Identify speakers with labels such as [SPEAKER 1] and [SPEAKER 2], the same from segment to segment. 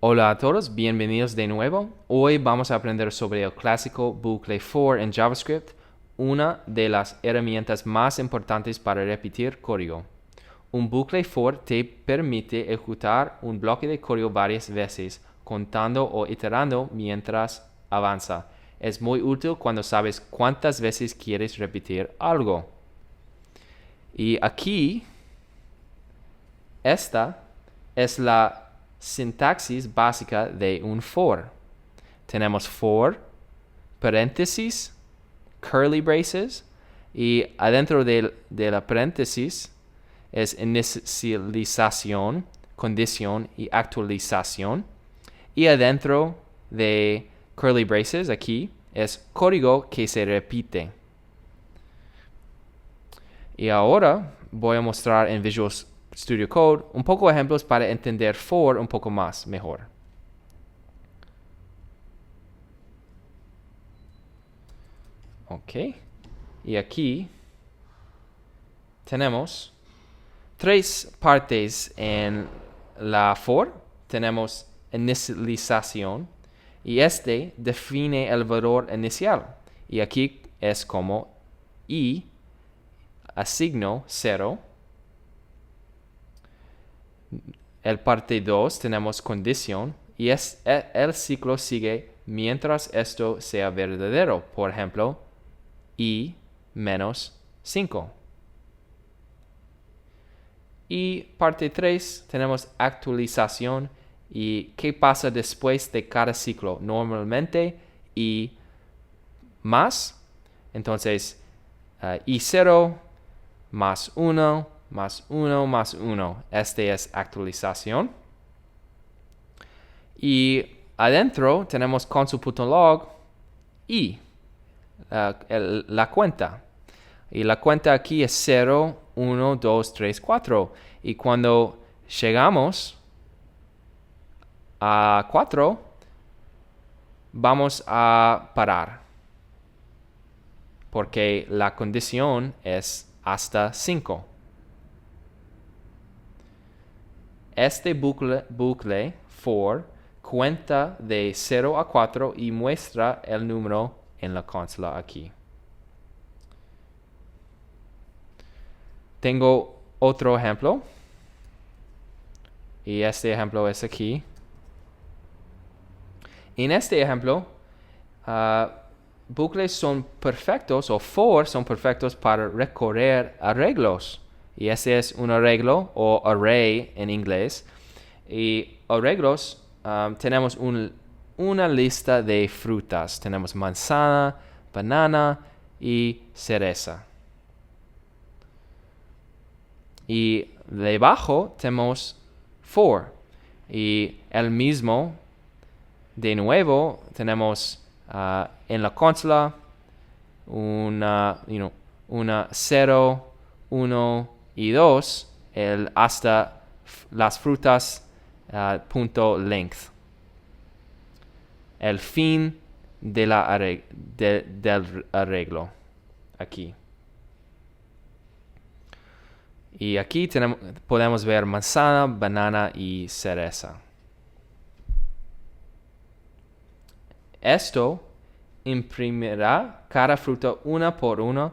[SPEAKER 1] Hola a todos, bienvenidos de nuevo. Hoy vamos a aprender sobre el clásico bucle for en JavaScript, una de las herramientas más importantes para repetir código. Un bucle for te permite ejecutar un bloque de código varias veces, contando o iterando mientras avanza. Es muy útil cuando sabes cuántas veces quieres repetir algo. Y aquí, esta es la sintaxis básica de un for. Tenemos for, paréntesis, curly braces, y adentro de la paréntesis es inicialización, condición y actualización. Y adentro de curly braces, aquí, es código que se repite. Y ahora voy a mostrar en Visual Studio Code un poco de ejemplos para entender for un poco más mejor. Ok. Y aquí tenemos tres partes en la for. Tenemos inicialización y este define el valor inicial. Y aquí es como y asigno 0. El parte 2 tenemos condición y el ciclo sigue mientras esto sea verdadero. Por ejemplo, y menos 5. Y parte 3 tenemos actualización y qué pasa después de cada ciclo. Normalmente y más. Entonces, y 0 más 1 más 1 más 1. Este es actualización. Y adentro tenemos console.log y la cuenta. Y la cuenta aquí es 0, 1, 2, 3, 4. Y cuando llegamos a 4, vamos a parar. Porque la condición es hasta 5. Este bucle for cuenta de 0 a 4 y muestra el número en la consola aquí. Tengo otro ejemplo. Y este ejemplo es aquí. En este ejemplo, bucles son perfectos o for son perfectos para recorrer arreglos. Y ese es un arreglo o array en inglés. Y arreglos tenemos una lista de frutas. Tenemos manzana, banana y cereza. Y debajo tenemos for. Y el mismo, de nuevo, tenemos en la consola una 0, 1 y 2 hasta las frutas punto length. El fin de del arreglo. Aquí. Y aquí podemos ver manzana, banana y cereza. Esto imprimirá cada fruta una por una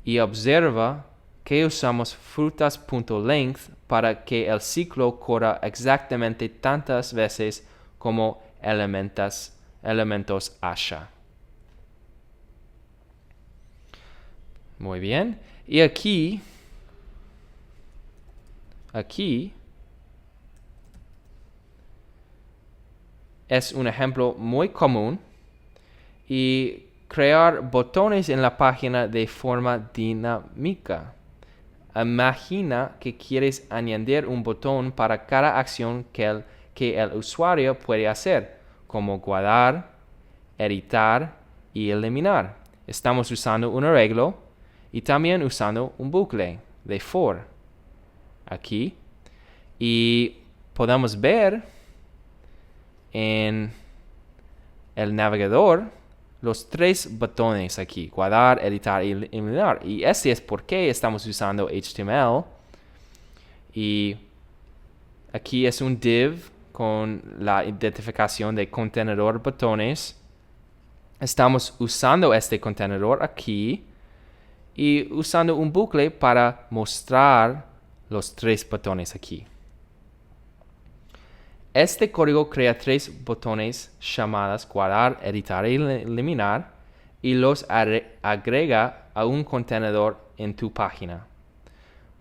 [SPEAKER 1] y observa que usamos frutas.length para que el ciclo corra exactamente tantas veces como elementos hacia. Muy bien. Y aquí es un ejemplo muy común y crear botones en la página de forma dinámica. Imagina que quieres añadir un botón para cada acción que el usuario puede hacer, como guardar, editar y eliminar. Estamos usando un arreglo y también usando un bucle de for aquí. Y podemos ver en el navegador los tres botones aquí, guardar, editar y eliminar. Y ese es porque estamos usando HTML. Y aquí es un div con la identificación de contenedor botones. Estamos usando este contenedor aquí y usando un bucle para mostrar los 3 botones aquí. Este código crea 3 botones llamados guardar, editar y eliminar y los agrega a un contenedor en tu página.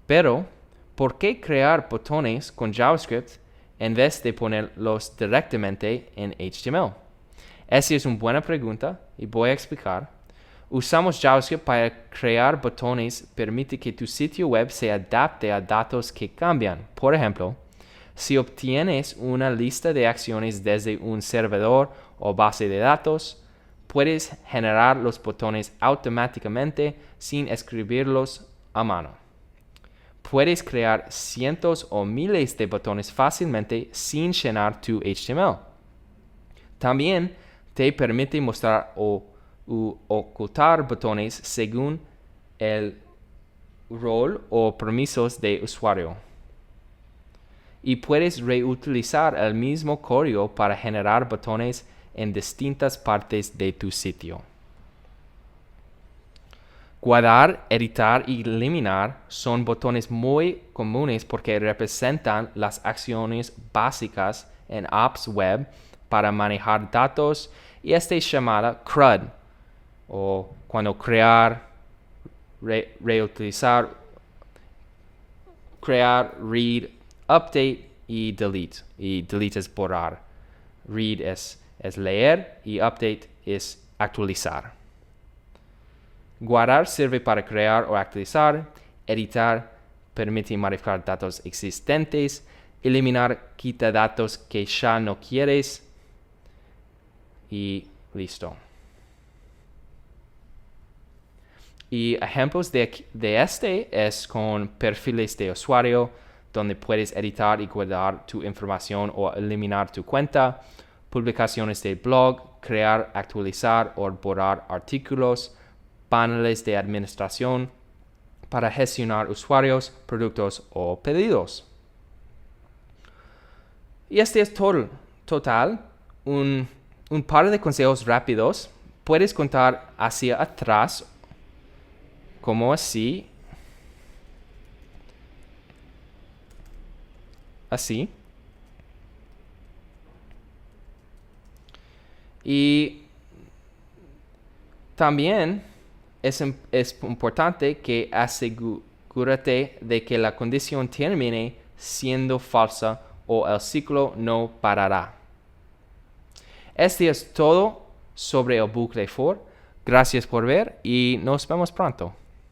[SPEAKER 1] Pero, ¿por qué crear botones con JavaScript en vez de ponerlos directamente en HTML? Esa es una buena pregunta y voy a explicar. Usamos JavaScript para crear botones, permite que tu sitio web se adapte a datos que cambian. Por ejemplo, si obtienes una lista de acciones desde un servidor o base de datos, puedes generar los botones automáticamente sin escribirlos a mano. Puedes crear cientos o miles de botones fácilmente sin llenar tu HTML. También te permite mostrar o ocultar botones según el rol o permisos de usuario. Y puedes reutilizar el mismo código para generar botones en distintas partes de tu sitio. Guardar, editar y eliminar son botones muy comunes porque representan las acciones básicas en apps web para manejar datos y esta es llamada CRUD, o cuando crear, reutilizar, crear, read, update y delete. Y delete es borrar. Read es leer y update es actualizar. Guardar sirve para crear o actualizar. Editar permite modificar datos existentes. Eliminar quita datos que ya no quieres. Y listo. Y ejemplos de este es con perfiles de usuario, donde puedes editar y guardar tu información o eliminar tu cuenta, publicaciones de blog, crear, actualizar o borrar artículos, paneles de administración para gestionar usuarios, productos o pedidos. Y este es total, un par de consejos rápidos. Puedes contar hacia atrás, como así. Así. Y también es importante que asegúrate de que la condición termine siendo falsa o el ciclo no parará. Este es todo sobre el bucle for. Gracias por ver y nos vemos pronto.